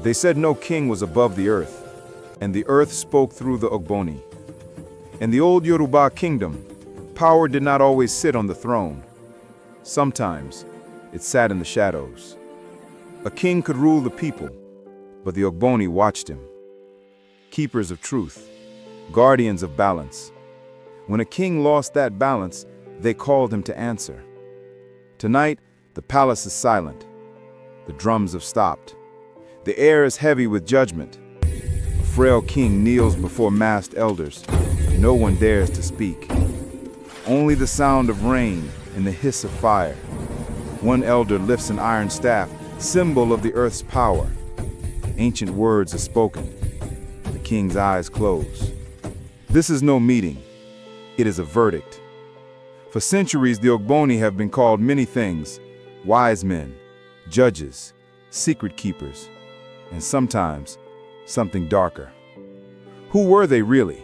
They said no king was above the earth, and the earth spoke through the Ogboni. In the old Yoruba kingdom, power did not always sit on the throne. Sometimes, it sat in the shadows. A king could rule the people, but the Ogboni watched him. Keepers of truth, guardians of balance. When a king lost that balance, they called him to answer. Tonight, the palace is silent. The drums have stopped. The air is heavy with judgment. A frail king kneels before masked elders. No one dares to speak. Only the sound of rain and the hiss of fire. One elder lifts an iron staff, symbol of the earth's power. Ancient words are spoken. The king's eyes close. This is no meeting. It is a verdict. For centuries, the Ogboni have been called many things: wise men, judges, secret keepers, and sometimes something darker. Who were they really?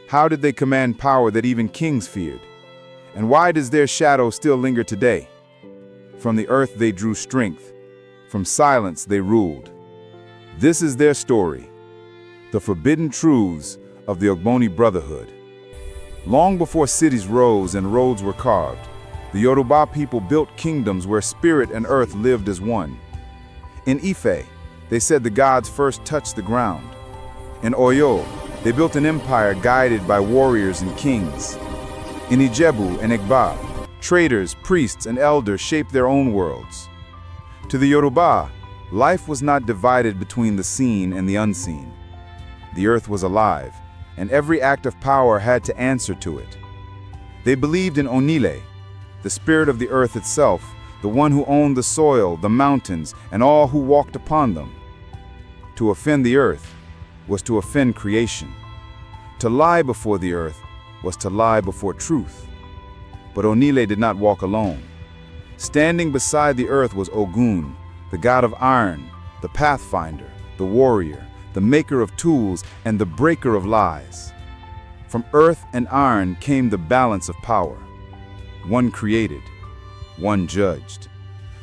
How did they command power that even kings feared? And why does their shadow still linger today? From the earth they drew strength. From silence they ruled. This is their story, the forbidden truths of the Ogboni Brotherhood. Long before cities rose and roads were carved, the Yoruba people built kingdoms where spirit and earth lived as one. In Ife, they said the gods first touched the ground. In Oyo, they built an empire guided by warriors and kings. In Ijebu and Egba, traders, priests, and elders shaped their own worlds. To the Yoruba, life was not divided between the seen and the unseen. The earth was alive, and every act of power had to answer to it. They believed in Onile, the spirit of the earth itself, the one who owned the soil, the mountains, and all who walked upon them. To offend the earth was to offend creation. To lie before the earth was to lie before truth. But Onile did not walk alone. Standing beside the earth was Ogun, the god of iron, the pathfinder, the warrior, the maker of tools, and the breaker of lies. From earth and iron came the balance of power. One created, one judged.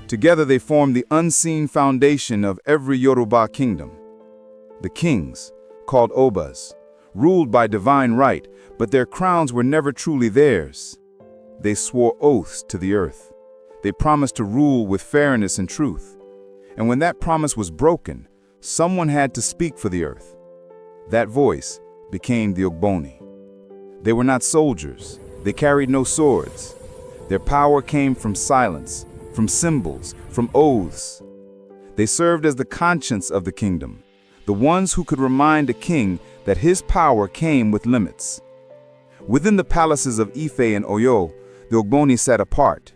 Together they formed the unseen foundation of every Yoruba kingdom. The kings, called Obas, ruled by divine right, but their crowns were never truly theirs. They swore oaths to the earth. They promised to rule with fairness and truth. And when that promise was broken, someone had to speak for the earth. That voice became the Ogboni. They were not soldiers. They carried no swords. Their power came from silence, from symbols, from oaths. They served as the conscience of the kingdom, the ones who could remind a king that his power came with limits. Within the palaces of Ife and Oyo, the Ogboni sat apart.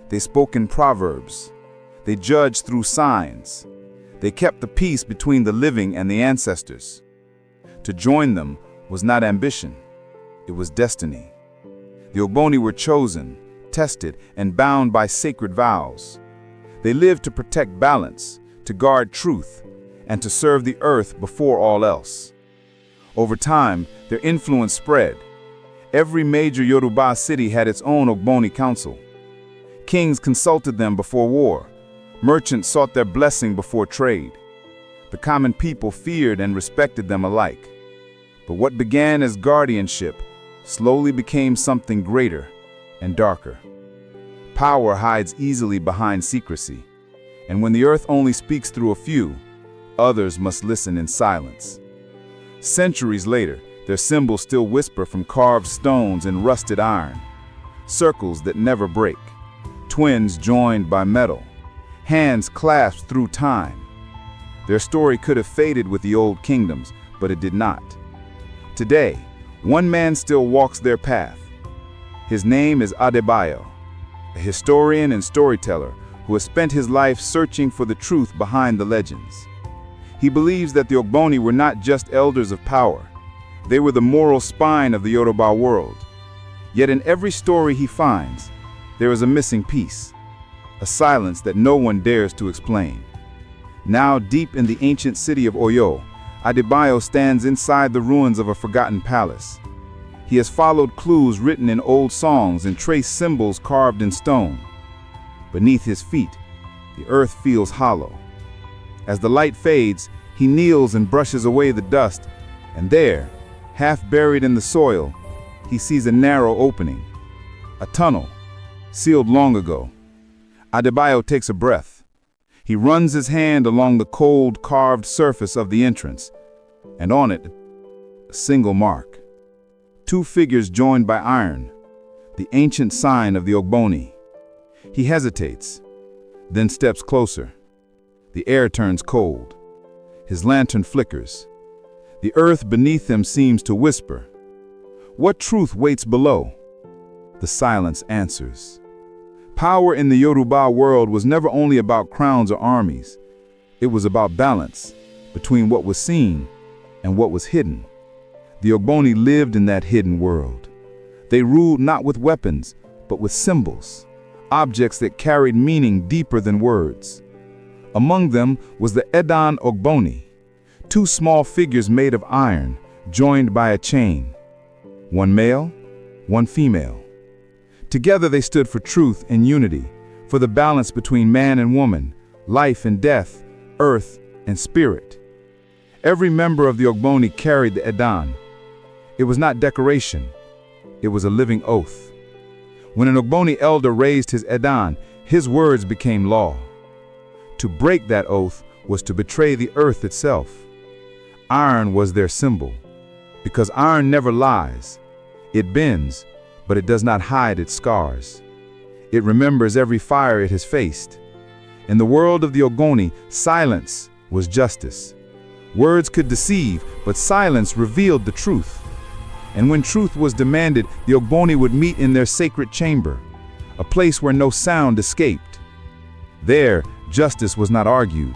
They spoke in proverbs. They judged through signs. They kept the peace between the living and the ancestors. To join them was not ambition, it was destiny. The Ogboni were chosen, tested, and bound by sacred vows. They lived to protect balance, to guard truth, and to serve the earth before all else. Over time, their influence spread. Every major Yoruba city had its own Ogboni council. Kings consulted them before war. Merchants sought their blessing before trade. The common people feared and respected them alike. But what began as guardianship slowly became something greater and darker. Power hides easily behind secrecy, and when the earth only speaks through a few, others must listen in silence. Centuries later, their symbols still whisper from carved stones and rusted iron. Circles that never break, twins joined by metal, hands clasped through time. Their story could have faded with the old kingdoms, but it did not. Today, one man still walks their path. His name is Adebayo, a historian and storyteller who has spent his life searching for the truth behind the legends. He believes that the Ogboni were not just elders of power. They were the moral spine of the Yoruba world. Yet in every story he finds, there is a missing piece, a silence that no one dares to explain. Now deep in the ancient city of Oyo, Adebayo stands inside the ruins of a forgotten palace. He has followed clues written in old songs and traced symbols carved in stone. Beneath his feet, the earth feels hollow. As the light fades, he kneels and brushes away the dust, and there, half buried in the soil, he sees a narrow opening, a tunnel, sealed long ago. Adebayo takes a breath. He runs his hand along the cold, carved surface of the entrance, and on it, a single mark. Two figures joined by iron, the ancient sign of the Ogboni. He hesitates, then steps closer. The air turns cold. His lantern flickers. The earth beneath him seems to whisper. What truth waits below? The silence answers. Power in the Yoruba world was never only about crowns or armies. It was about balance between what was seen and what was hidden. The Ogboni lived in that hidden world. They ruled not with weapons, but with symbols, objects that carried meaning deeper than words. Among them was the Edan Ogboni, two small figures made of iron, joined by a chain. One male, one female. Together they stood for truth and unity, for the balance between man and woman, life and death, earth and spirit. Every member of the Ogboni carried the Edan. It was not decoration, it was a living oath. When an Ogboni elder raised his Edan, his words became law. To break that oath was to betray the earth itself. Iron was their symbol, because iron never lies. It bends, but it does not hide its scars. It remembers every fire it has faced. In the world of the Ogboni, silence was justice. Words could deceive, but silence revealed the truth. And when truth was demanded, the Ogboni would meet in their sacred chamber, a place where no sound escaped. There, justice was not argued.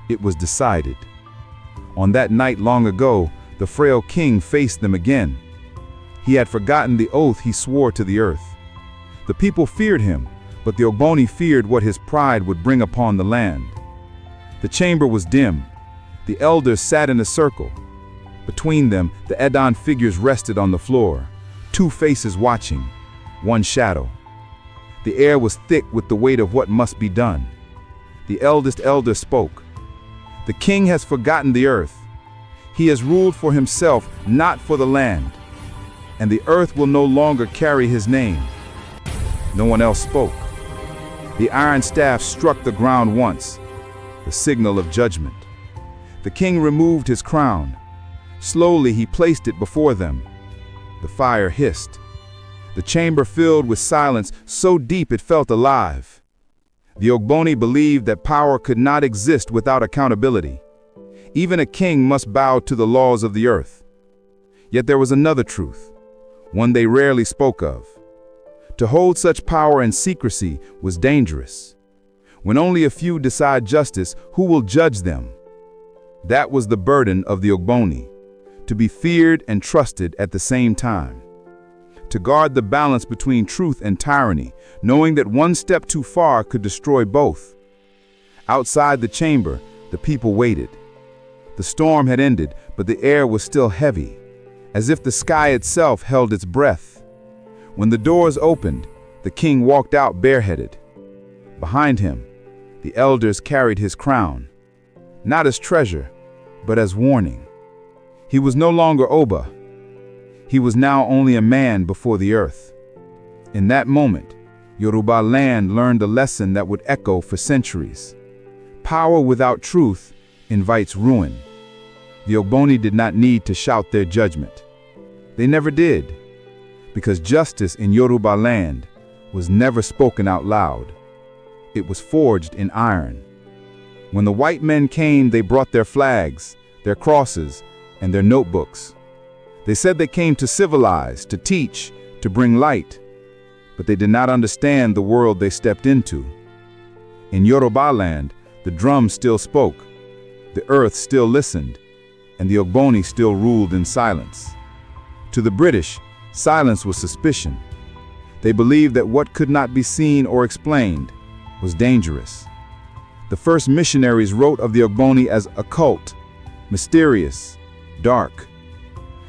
It was decided. On that night long ago, the frail king faced them again. He had forgotten the oath he swore to the earth. The people feared him, but the Ogboni feared what his pride would bring upon the land. The chamber was dim. The elders sat in a circle. Between them, the Edan figures rested on the floor, two faces watching, one shadow. The air was thick with the weight of what must be done. The eldest elder spoke. The king has forgotten the earth. He has ruled for himself, not for the land. And the earth will no longer carry his name. No one else spoke. The iron staff struck the ground once, the signal of judgment. The king removed his crown. Slowly he placed it before them. The fire hissed. The chamber filled with silence so deep it felt alive. The Ogboni believed that power could not exist without accountability. Even a king must bow to the laws of the earth. Yet there was another truth, one they rarely spoke of. To hold such power in secrecy was dangerous. When only a few decide justice, who will judge them? That was the burden of the Ogboni, to be feared and trusted at the same time. To guard the balance between truth and tyranny, knowing that one step too far could destroy both. Outside the chamber, the people waited. The storm had ended, but the air was still heavy, as if the sky itself held its breath. When the doors opened, the king walked out bareheaded. Behind him, the elders carried his crown, not as treasure, but as warning. He was no longer Oba. He was now only a man before the earth. In that moment, Yorubaland learned a lesson that would echo for centuries. Power without truth invites ruin. The Ogboni did not need to shout their judgment. They never did, because justice in Yorubaland was never spoken out loud. It was forged in iron. When the white men came, they brought their flags, their crosses, and their notebooks. They said they came to civilize, to teach, to bring light, but they did not understand the world they stepped into. In Yorubaland, the drum still spoke, the earth still listened, and the Ogboni still ruled in silence. To the British, silence was suspicion. They believed that what could not be seen or explained was dangerous. The first missionaries wrote of the Ogboni as occult, mysterious, dark.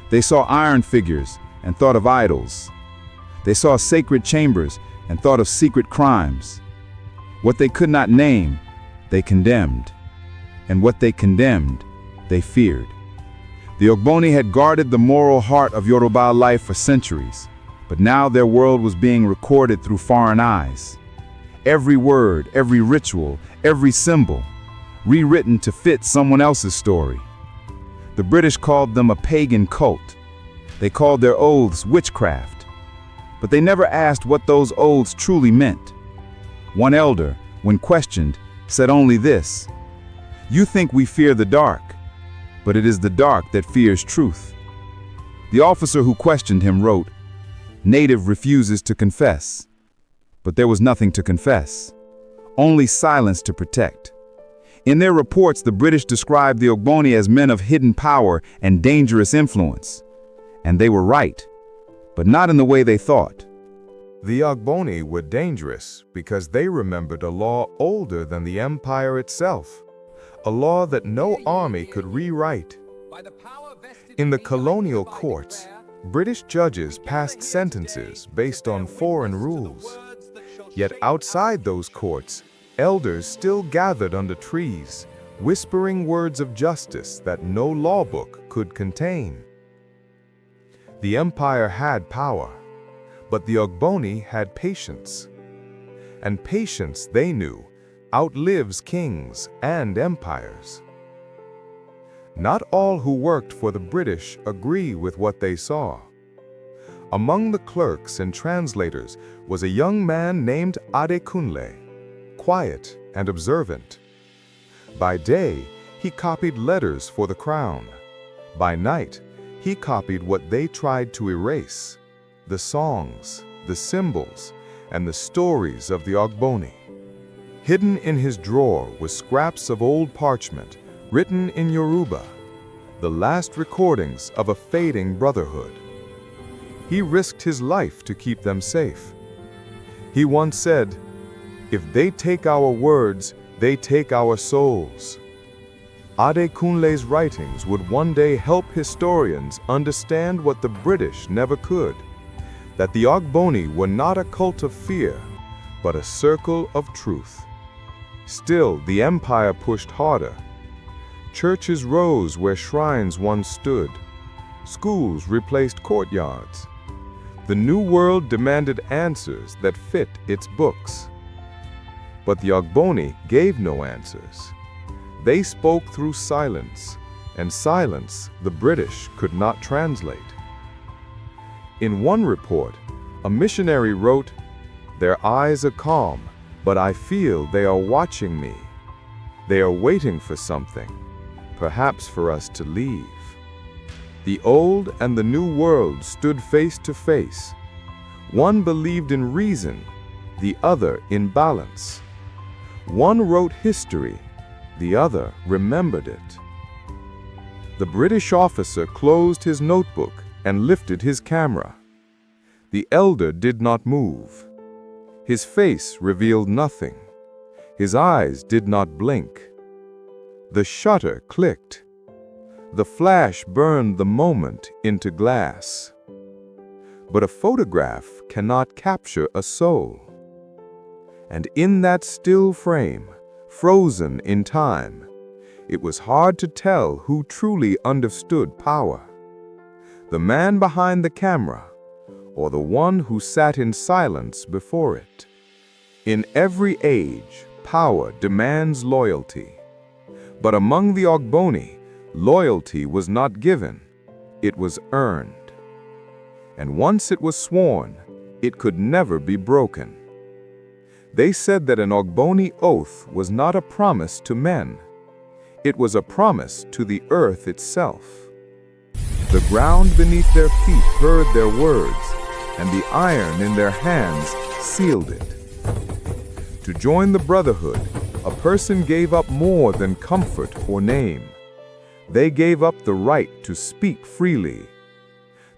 They saw iron figures and thought of idols. They saw sacred chambers and thought of secret crimes. What they could not name, they condemned. and what they condemned, they feared. The Ogboni had guarded the moral heart of Yoruba life for centuries, but now their world was being recorded through foreign eyes. Every word, every ritual, every symbol, rewritten to fit someone else's story. The British called them a pagan cult. They called their oaths witchcraft. But they never asked what those oaths truly meant. One elder, when questioned, said only this: "You think we fear the dark, but it is the dark that fears truth." The officer who questioned him wrote, "Native refuses to confess." But there was nothing to confess, only silence to protect. In their reports, the British described the Ogboni as men of hidden power and dangerous influence. And they were right, but not in the way they thought. The Ogboni were dangerous because they remembered a law older than the empire itself, a law that no army could rewrite. In the colonial courts, British judges passed sentences based on foreign rules. Yet outside those courts, elders still gathered under trees, whispering words of justice that no law book could contain. The empire had power, but the Ogboni had patience. And patience, they knew, outlives kings and empires. Not all who worked for the British agree with what they saw. Among the clerks and translators was a young man named Adekunle, quiet and observant. By day, he copied letters for the crown. By night, he copied what they tried to erase: the songs, the symbols, and the stories of the Ogboni. Hidden in his drawer was scraps of old parchment written in Yoruba, the last recordings of a fading brotherhood. He risked his life to keep them safe. He once said, "If they take our words, they take our souls." Adekunle's writings would one day help historians understand what the British never could, that the Ogboni were not a cult of fear, but a circle of truth. Still, the empire pushed harder. Churches rose where shrines once stood. Schools replaced courtyards. The New World demanded answers that fit its books. But the Ogboni gave no answers. They spoke through silence, and silence the British could not translate. In one report, a missionary wrote, "Their eyes are calm, but I feel they are watching me. They are waiting for something, perhaps for us to leave." The old and the new world stood face to face. One believed in reason, the other in balance. One wrote history, the other remembered it. The British officer closed his notebook and lifted his camera. The elder did not move. His face revealed nothing. His eyes did not blink. The shutter clicked. The flash burned the moment into glass. But a photograph cannot capture a soul. And in that still frame, frozen in time, it was hard to tell who truly understood power: the man behind the camera, or the one who sat in silence before it. In every age, power demands loyalty. But among the Ogboni, loyalty was not given, it was earned. And once it was sworn, it could never be broken. They said that an Ogboni oath was not a promise to men. It was a promise to the earth itself. The ground beneath their feet heard their words, and the iron in their hands sealed it. To join the brotherhood, a person gave up more than comfort or name. They gave up the right to speak freely.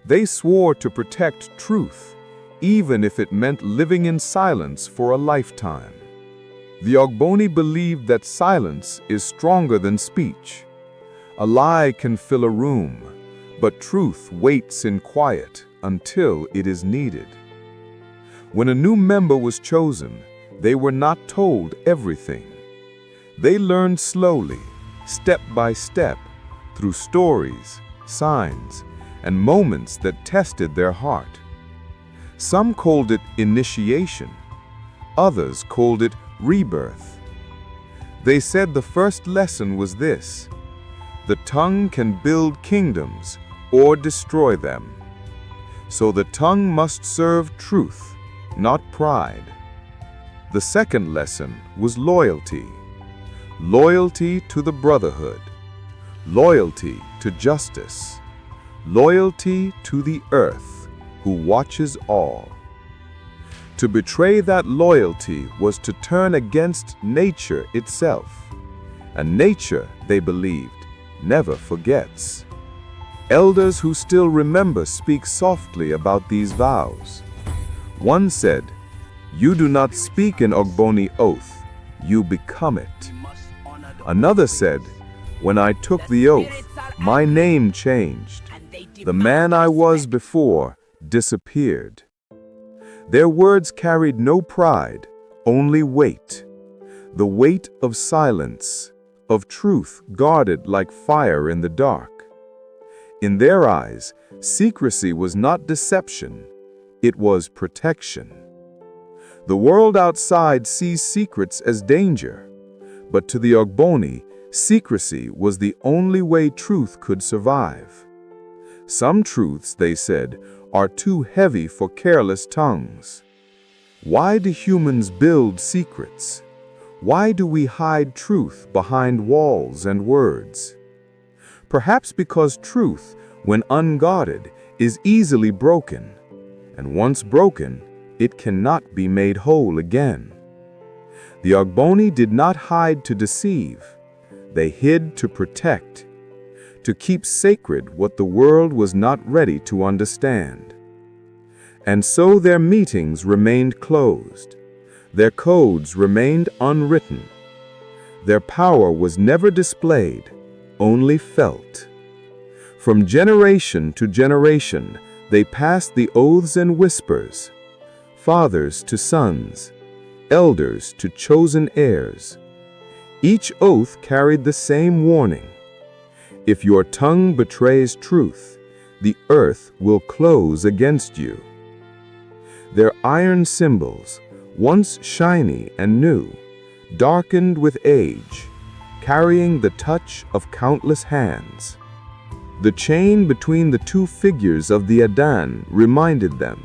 They swore to protect truth, even if it meant living in silence for a lifetime. The Ogboni believed that silence is stronger than speech. A lie can fill a room, but truth waits in quiet until it is needed. When a new member was chosen, they were not told everything. They learned slowly, step by step, through stories, signs, and moments that tested their heart. Some called it initiation, others called it rebirth. They said the first lesson was this: the tongue can build kingdoms or destroy them. So the tongue must serve truth, not pride. The second lesson was loyalty. Loyalty to the brotherhood. Loyalty to justice. Loyalty to the earth, who watches all. To betray that loyalty was to turn against nature itself. And nature, they believed, never forgets. Elders who still remember speak softly about these vows. One said, "You do not speak an Ogboni oath, you become it." Another said, "When I took the oath, my name changed. The man I was before disappeared." Their words carried no pride, only weight. The weight of silence, of truth guarded like fire in the dark. In their eyes, secrecy was not deception, it was protection. The world outside sees secrets as danger, but to the Ogboni, secrecy was the only way truth could survive. Some truths, they said, are too heavy for careless tongues. Why do humans build secrets? Why do we hide truth behind walls and words? Perhaps because truth, when unguarded, is easily broken, and once broken, it cannot be made whole again. The Ogboni did not hide to deceive. They hid to protect, to keep sacred what the world was not ready to understand. And so their meetings remained closed. Their codes remained unwritten. Their power was never displayed, only felt. From generation to generation, they passed the oaths and whispers, fathers to sons, elders to chosen heirs. Each oath carried the same warning: if your tongue betrays truth, the earth will close against you. Their iron symbols, once shiny and new, darkened with age, carrying the touch of countless hands. The chain between the two figures of the Adan reminded them,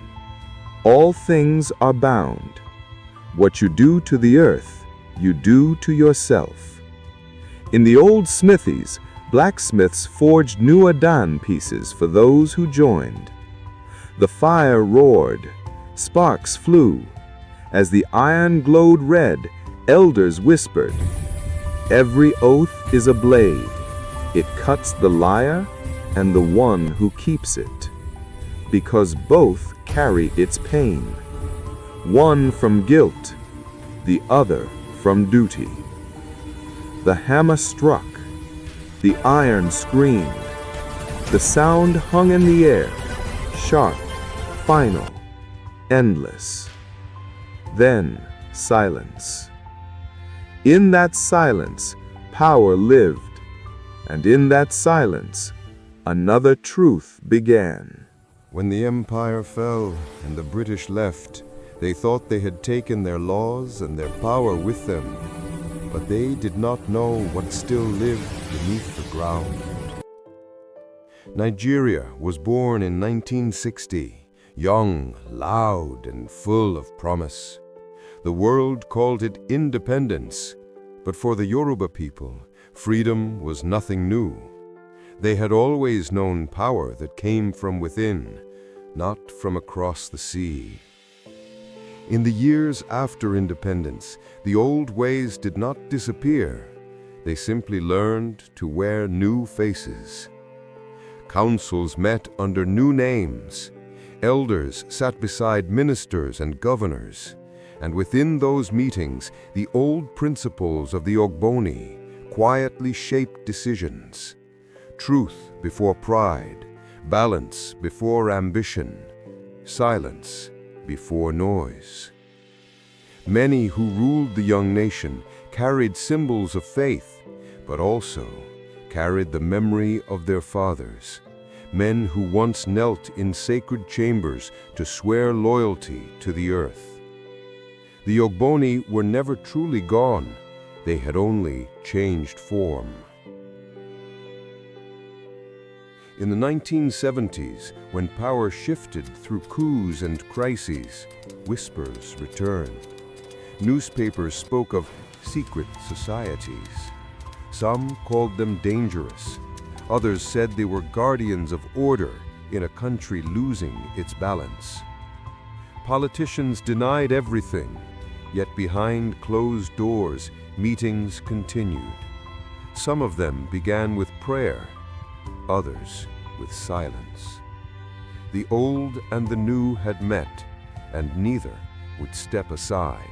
all things are bound. What you do to the earth, you do to yourself. In the old smithies, blacksmiths forged new Adan pieces for those who joined. The fire roared, sparks flew. As the iron glowed red, elders whispered, "Every oath is a blade. It cuts the liar and the one who keeps it, because both carry its pain, one from guilt, the other from duty." The hammer struck, the iron screamed, the sound hung in the air, sharp, final, endless. Then silence. In that silence, power lived, and in that silence, another truth began. When the empire fell and the British left, they thought they had taken their laws and their power with them, but they did not know what still lived beneath the ground. Nigeria was born in 1960, young, loud, and full of promise. The world called it independence, but for the Yoruba people, freedom was nothing new. They had always known power that came from within, not from across the sea. In the years after independence, the old ways did not disappear. They simply learned to wear new faces. Councils met under new names. Elders sat beside ministers and governors. And within those meetings, the old principles of the Ogboni quietly shaped decisions. Truth before pride, balance before ambition, silence before noise. Many who ruled the young nation carried symbols of faith, but also carried the memory of their fathers, men who once knelt in sacred chambers to swear loyalty to the earth. The Ogboni were never truly gone, they had only changed form. In the 1970s, when power shifted through coups and crises, whispers returned. Newspapers spoke of secret societies. Some called them dangerous. Others said they were guardians of order in a country losing its balance. Politicians denied everything, yet behind closed doors, meetings continued. Some of them began with prayer, others with silence. The old and the new had met, and neither would step aside.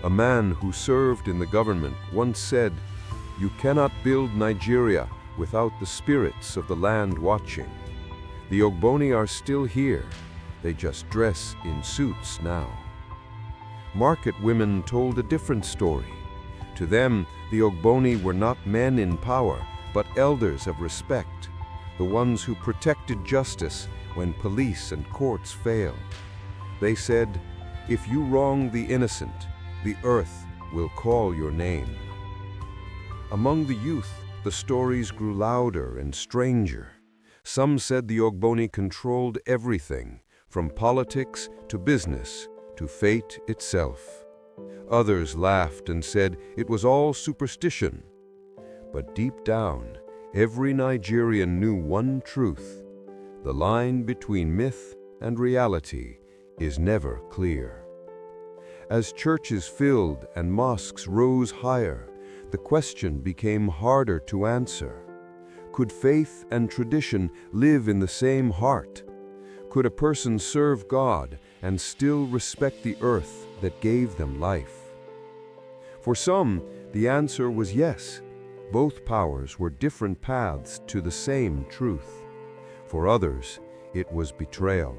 A man who served in the government once said, "You cannot build Nigeria without the spirits of the land watching." The Ogboni are still here, they just dress in suits now. Market women told a different story. To them, the Ogboni were not men in power, but elders of respect, the ones who protected justice when police and courts failed. They said, "If you wrong the innocent, the earth will call your name." Among the youth, the stories grew louder and stranger. Some said the Ogboni controlled everything, from politics to business to fate itself. Others laughed and said it was all superstition. But deep down, every Nigerian knew one truth: the line between myth and reality is never clear. As churches filled and mosques rose higher, the question became harder to answer. Could faith and tradition live in the same heart? Could a person serve God and still respect the earth that gave them life? For some, the answer was yes. Both powers were different paths to the same truth. For others, it was betrayal.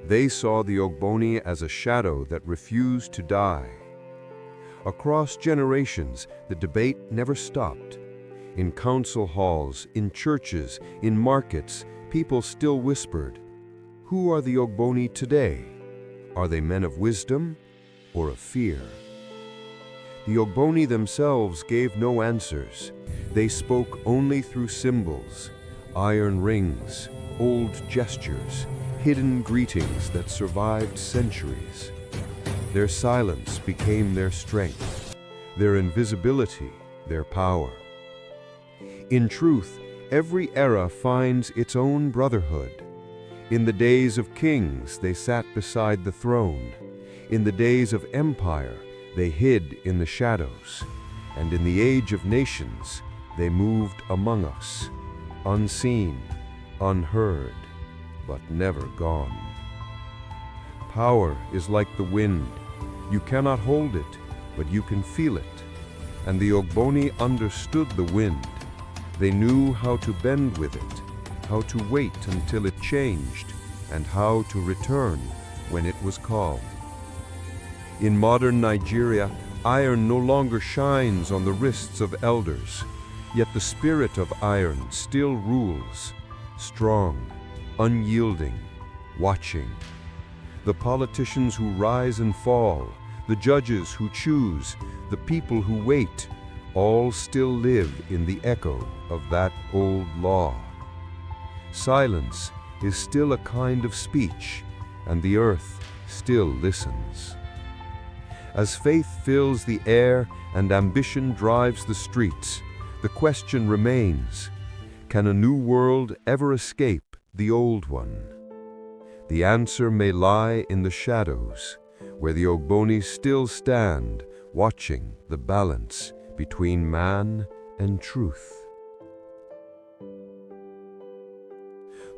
They saw the Ogboni as a shadow that refused to die. Across generations, the debate never stopped. In council halls, in churches, in markets, people still whispered, "Who are the Ogboni today? Are they men of wisdom or of fear?" The Ogboni themselves gave no answers. They spoke only through symbols, iron rings, old gestures, hidden greetings that survived centuries. Their silence became their strength, their invisibility, their power. In truth, every era finds its own brotherhood. In the days of kings, they sat beside the throne. In the days of empire, they hid in the shadows. And in the age of nations, they moved among us, unseen, unheard, but never gone. Power is like the wind. You cannot hold it, but you can feel it. And the Ogboni understood the wind. They knew how to bend with it, how to wait until it changed, and how to return when it was called. In modern Nigeria, iron no longer shines on the wrists of elders, yet the spirit of iron still rules, strong, unyielding, watching. The politicians who rise and fall, the judges who choose, the people who wait, all still live in the echo of that old law. Silence is still a kind of speech, and the earth still listens. As faith fills the air and ambition drives the streets, the question remains, can a new world ever escape the old one? The answer may lie in the shadows, where the Ogboni still stand, watching the balance between man and truth.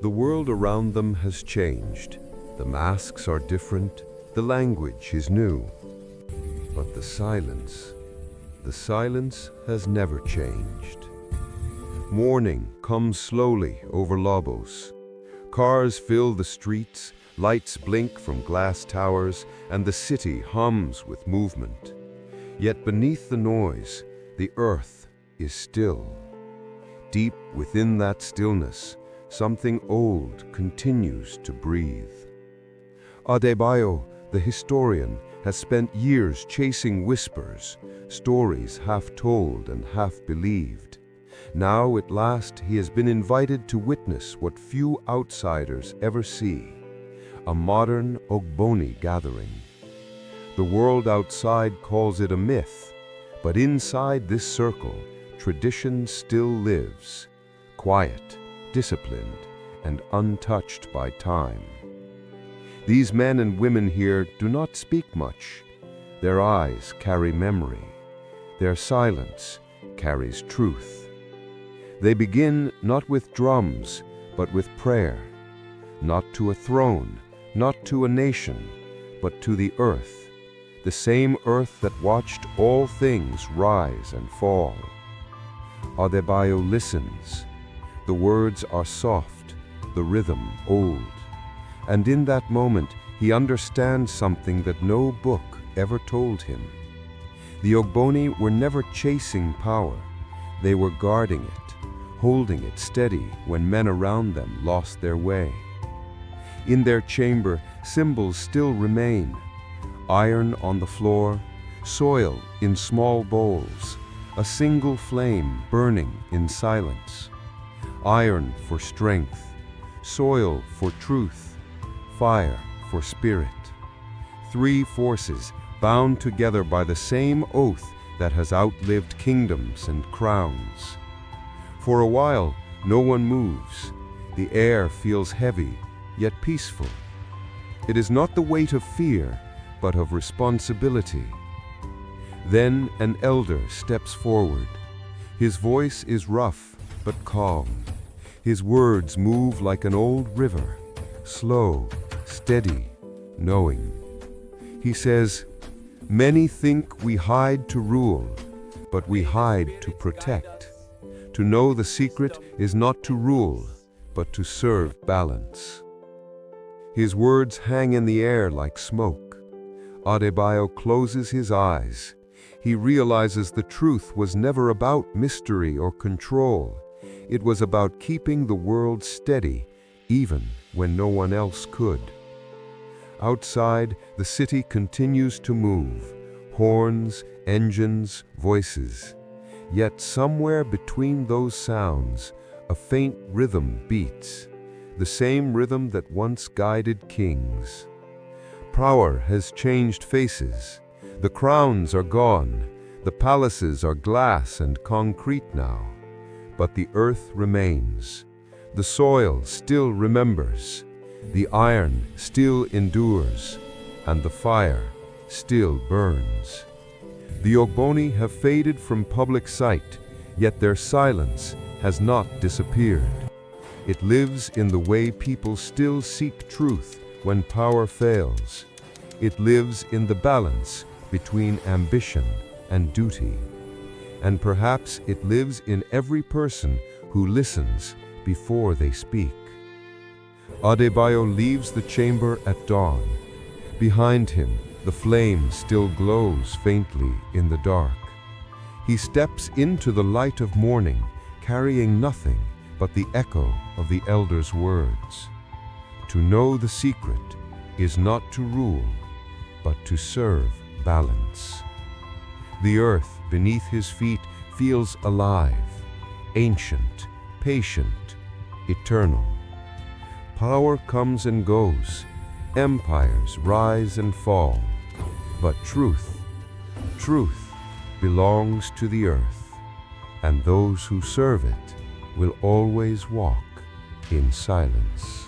The world around them has changed. The masks are different, the language is new. But the silence has never changed. Morning comes slowly over Lobos. Cars fill the streets, lights blink from glass towers, and the city hums with movement. Yet beneath the noise, the earth is still. Deep within that stillness, something old continues to breathe. Adebayo, the historian, has spent years chasing whispers, stories half told and half believed. Now, at last, he has been invited to witness what few outsiders ever see: a modern Ogboni gathering. The world outside calls it a myth, but inside this circle, tradition still lives, quiet, disciplined, and untouched by time. These men and women here do not speak much. Their eyes carry memory. Their silence carries truth. They begin not with drums, but with prayer, not to a throne, not to a nation, but to the earth, the same earth that watched all things rise and fall. Adebayo listens. The words are soft, the rhythm old. And in that moment, he understands something that no book ever told him. The Ogboni were never chasing power. They were guarding it, holding it steady when men around them lost their way. In their chamber, symbols still remain: iron on the floor, soil in small bowls, a single flame burning in silence. Iron for strength, soil for truth, fire for spirit. Three forces bound together by the same oath that has outlived kingdoms and crowns. For a while, no one moves. The air feels heavy, yet peaceful. It is not the weight of fear, but of responsibility. Then an elder steps forward. His voice is rough, but calm. His words move like an old river, slow, steady, knowing. He says, "Many think we hide to rule, but we hide to protect. To know the secret is not to rule, but to serve balance." His words hang in the air like smoke. Adebayo closes his eyes. He realizes the truth was never about mystery or control. It was about keeping the world steady, even when no one else could. Outside, the city continues to move. Horns, engines, voices. Yet somewhere between those sounds, a faint rhythm beats. The same rhythm that once guided kings. Power has changed faces. The crowns are gone. The palaces are glass and concrete now. But the earth remains. The soil still remembers. The iron still endures. And the fire still burns. The Ogboni have faded from public sight, yet their silence has not disappeared. It lives in the way people still seek truth when power fails. It lives in the balance between ambition and duty. And perhaps it lives in every person who listens before they speak. Adebayo leaves the chamber at dawn. Behind him, the flame still glows faintly in the dark. He steps into the light of morning, carrying nothing but the echo of the elder's words. To know the secret is not to rule, but to serve balance. The earth beneath his feet feels alive, ancient, patient, eternal. Power comes and goes, empires rise and fall, but truth belongs to the earth, and those who serve it will always walk in silence.